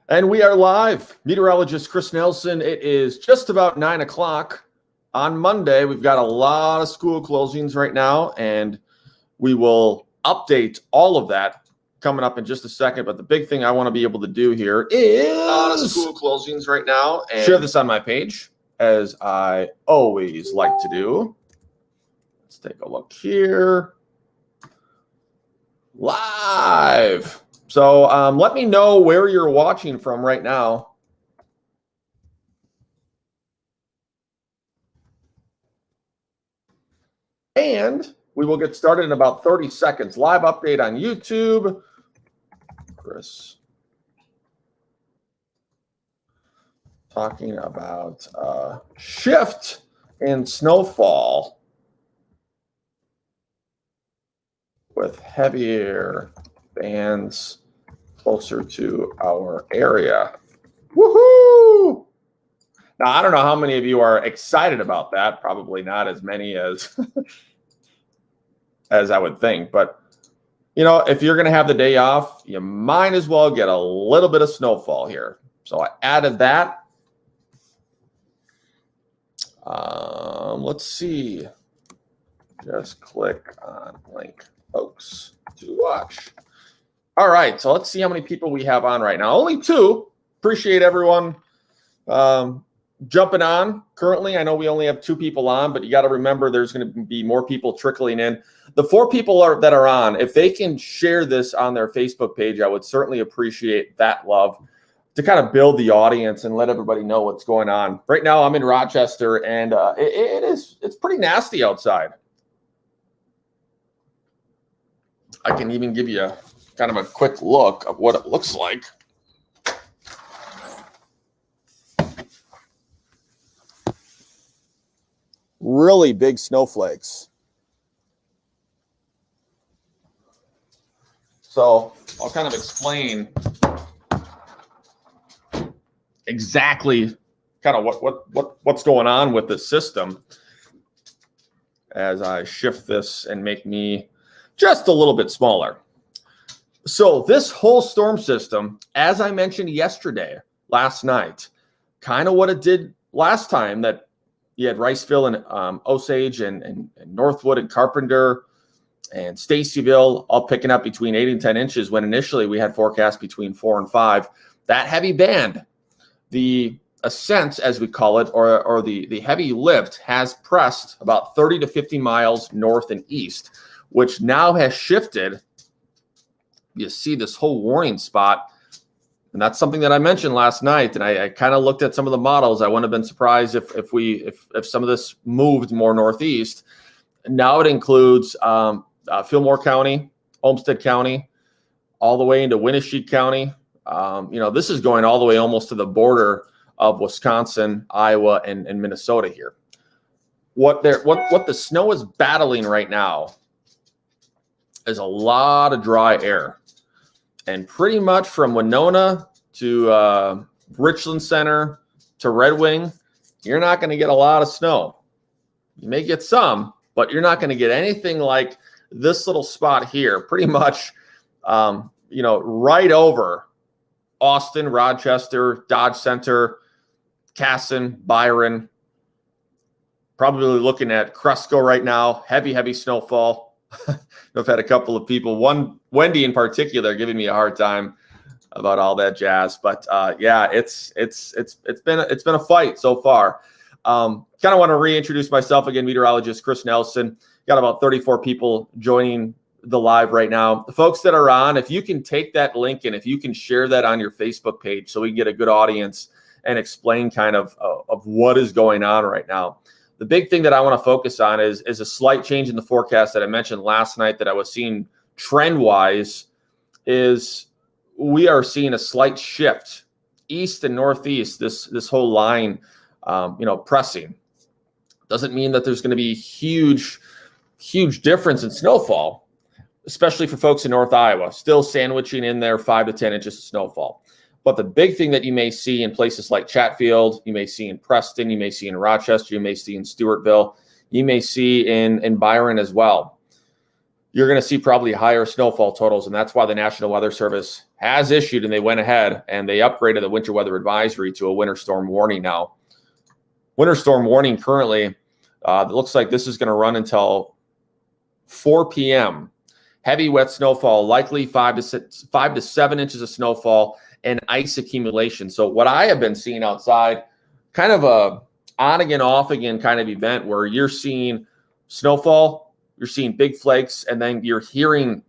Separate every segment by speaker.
Speaker 1: And we are live. Meteorologist Chris Nelson. It is just about 9 o'clock on Monday. We've got a lot of school closings right now, and we will update all of that coming up in just a second. But the big thing I want to be able to do here is a lot of school closings right now, and share this on my page, as I always like to do. Let's take a look here. Live. So let me know where you're watching from right now. And we will get started in about 30 seconds. Live update on YouTube. Chris talking about shift in snowfall with heavier bands closer to our area. Woohoo! Now, I don't know how many of you are excited about that. Probably not as many as as I would think. But, you know, if you're going to have the day off, you might as well get a little bit of snowfall here. So I added that. Let's see. Just click on link, folks, to watch. All right, so let's see how many people we have on right now. Only 2. Appreciate everyone jumping on. Currently, I know we only have 2 people on, but you got to remember there's going to be more people trickling in. The 4 people that are on, if they can share this on their Facebook page, I would certainly appreciate that love to kind of build the audience and let everybody know what's going on. Right now, I'm in Rochester, and it's pretty nasty outside. I can even give you kind of a quick look of what it looks like. Really big snowflakes. So I'll kind of explain exactly kind of what's going on with the system as I shift this and make me just a little bit smaller. So this whole storm system, as I mentioned last night, kind of what it did last time, that you had Riceville and Osage and Northwood and Carpenter and Stacyville all picking up between 8 and 10 inches when initially we had forecast between 4 and 5. That heavy band, the ascent, as we call it, or the heavy lift, has pressed about 30 to 50 miles north and east, which now has shifted. You see this whole warning spot, and that's something that I mentioned last night. And I kind of looked at some of the models. I wouldn't have been surprised if some of this moved more northeast. Now it includes Fillmore County, Olmsted County, all the way into Winneshiek County. This is going all the way almost to the border of Wisconsin, Iowa, and Minnesota here. What the snow is battling right now is a lot of dry air. And pretty much from Winona to Richland Center to Red Wing, you're not going to get a lot of snow. You may get some, but you're not going to get anything like this little spot here. Pretty much, right over Austin, Rochester, Dodge Center, Casson, Byron. Probably looking at Cresco right now. Heavy snowfall. I've had a couple of people, Wendy in particular, giving me a hard time about all that jazz. But it's been a fight so far. Kind of want to reintroduce myself again. Meteorologist Chris Nelson. Got about 34 people joining the live right now. The folks that are on, if you can take that link and if you can share that on your Facebook page, so we can get a good audience and explain kind of what is going on right now. The big thing that I want to focus on is a slight change in the forecast that I mentioned last night that I was seeing trend-wise, is we are seeing a slight shift east and northeast, this whole line, pressing. Doesn't mean that there's going to be huge difference in snowfall, especially for folks in North Iowa, still sandwiching in there 5 to 10 inches of snowfall. But the big thing that you may see in places like Chatfield, you may see in Preston, you may see in Rochester, you may see in Stewartville, you may see in Byron as well. you're going to see probably higher snowfall totals. And that's why the National Weather Service has issued, and they went ahead and they upgraded the winter weather advisory to a winter storm warning now. Winter storm warning currently, it looks like this is going to run until 4 p.m. Heavy wet snowfall, likely 5 to 7 inches of snowfall and ice accumulation. So what I have been seeing outside, kind of a on again, off again kind of event where you're seeing snowfall, you're seeing big flakes, and then you're hearing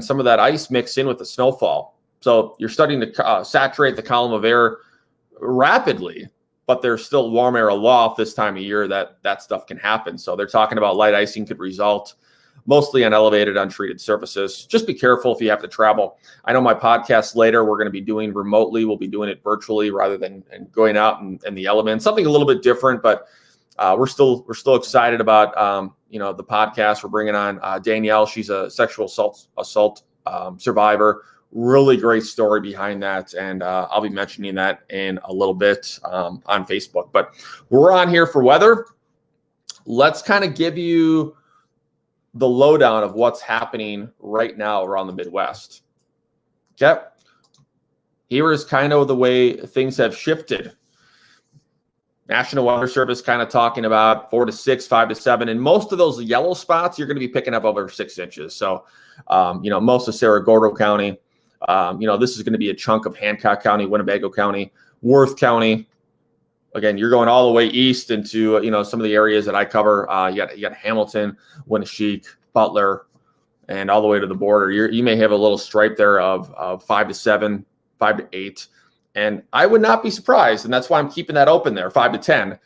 Speaker 1: some of that ice mix in with the snowfall. So you're starting to saturate the column of air rapidly, but there's still warm air aloft this time of year that stuff can happen. So they're talking about light icing could result mostly on elevated, untreated surfaces. Just be careful if you have to travel. I know my podcast later we're going to be doing remotely. We'll be doing it virtually rather than going out in the elements. Something a little bit different, but we're still excited about the podcast. We're bringing on Danielle. She's a sexual assault survivor. Really great story behind that, and I'll be mentioning that in a little bit on Facebook. But we're on here for weather. Let's kind of give you the lowdown of what's happening right now around the Midwest. Okay. Here is kind of the way things have shifted. National Weather Service kind of talking about 4 to 6, 5 to 7. And most of those yellow spots, you're going to be picking up over 6 inches. So, most of Saragordo County, this is going to be a chunk of Hancock County, Winnebago County, Worth County. Again, you're going all the way east into, some of the areas that I cover. You got Hamilton, Winneshiek, Butler, and all the way to the border. You may have a little stripe there of 5 to 7, 5 to 8. And I would not be surprised, and that's why I'm keeping that open there, 5 to 10.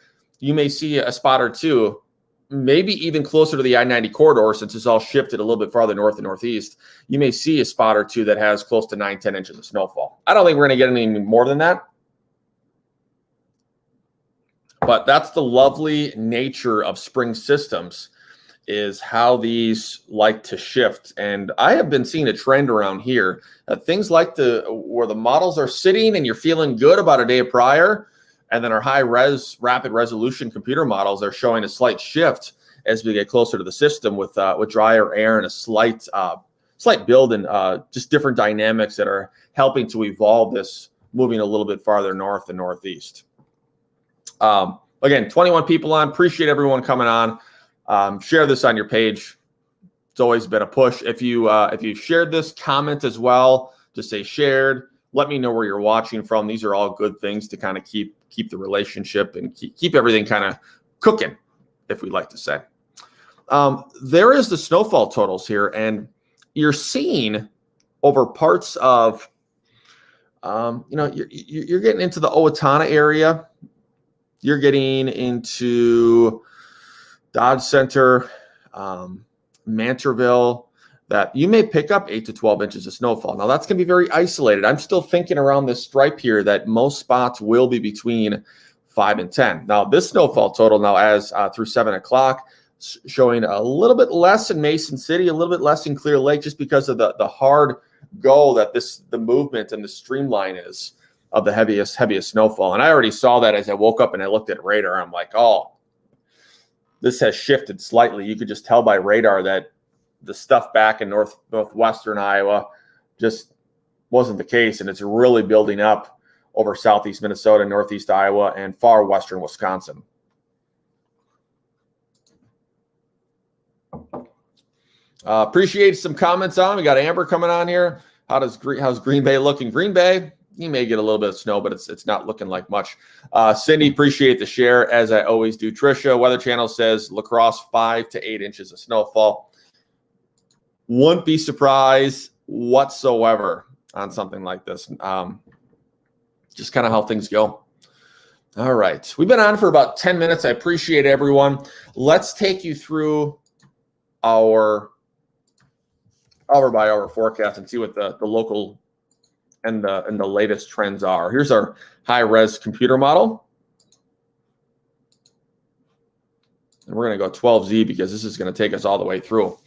Speaker 1: You may see a spot or two, maybe even closer to the I-90 corridor, since it's all shifted a little bit farther north and northeast. You may see a spot or two that has close to 9, 10 inches of snowfall. I don't think we're going to get any more than that. But that's the lovely nature of spring systems, is how these like to shift. And I have been seeing a trend around here. Things like where the models are sitting and you're feeling good about a day prior, and then our high-res, rapid resolution computer models are showing a slight shift as we get closer to the system with drier air and a slight build and just different dynamics that are helping to evolve this, moving a little bit farther north and northeast. Again, 21 people on. Appreciate everyone coming on. Share this on your page. It's always been a push. If you shared this, comment as well. Just say shared. Let me know where you're watching from. These are all good things to kind of keep the relationship and keep everything kind of cooking, if we'd like to say. There is the snowfall totals here, and you're seeing over parts of, you're getting into the Owatonna area. You're getting into Dodge Center, Mantorville, that you may pick up 8 to 12 inches of snowfall. Now, that's going to be very isolated. I'm still thinking around this stripe here that most spots will be between 5 and 10. Now, this snowfall total now as through 7 o'clock, showing a little bit less in Mason City, a little bit less in Clear Lake, just because of the hard go that the movement and the streamline is of the heaviest snowfall. And I already saw that as I woke up and I looked at radar. I'm like, oh, this has shifted slightly. You could just tell by radar that the stuff back in northwestern Iowa just wasn't the case. And it's really building up over southeast Minnesota, northeast Iowa, and far western Wisconsin. Appreciate some comments on. We got Amber coming on here. How's Green Bay looking? Green Bay, you may get a little bit of snow, but it's not looking like much. Cindy, appreciate the share, as I always do. Trisha, Weather Channel says La Crosse 5 to 8 inches of snowfall. Wouldn't be surprised whatsoever on something like this. Just kind of how things go. All right. We've been on for about 10 minutes. I appreciate everyone. Let's take you through our hour-by-hour forecast and see what the local and the latest trends are. Here's our high-res computer model. And we're going to go 12Z because this is going to take us all the way through.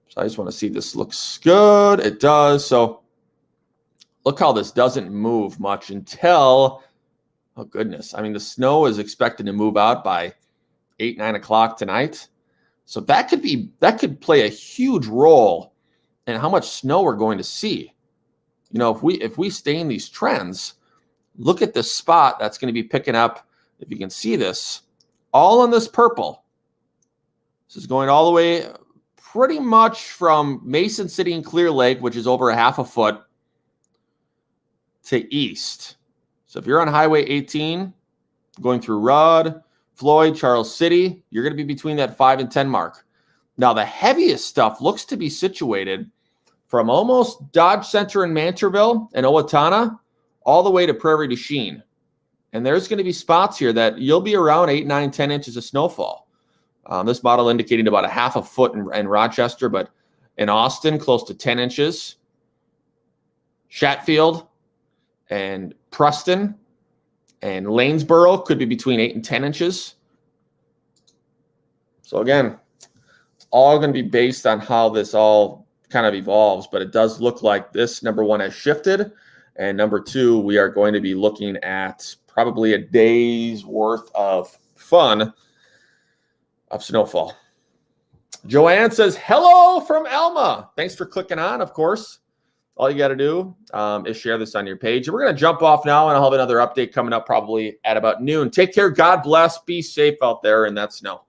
Speaker 1: So I just want to see this looks good. It does. So look how this doesn't move much until, oh goodness. I mean, the snow is expected to move out by 8, 9 o'clock tonight. So that could play a huge role in how much snow we're going to see. You know, if we stay in these trends, look at this spot that's going to be picking up, if you can see this, all in this purple. This is going all the way pretty much from Mason City and Clear Lake, which is over a half a foot, to east. So if you're on Highway 18, going through Rudd, Floyd, Charles City, you're going to be between that 5 and 10 mark. Now, the heaviest stuff looks to be situated from almost Dodge Center and Mantorville and Owatonna all the way to Prairie du Chien. And there's going to be spots here that you'll be around 8, 9, 10 inches of snowfall. This model indicating about a half a foot in Rochester, but in Austin, close to 10 inches. Chatfield and Preston and Lanesboro could be between 8 and 10 inches. So again, it's all going to be based on how this all kind of evolves, but it does look like this, number one, has shifted. And number two, we are going to be looking at probably a day's worth of fun of snowfall. Joanne says, hello from Elma. Thanks for clicking on, of course. All you got to do is share this on your page. And we're going to jump off now, and I'll have another update coming up probably at about noon. Take care. God bless. Be safe out there in that snow.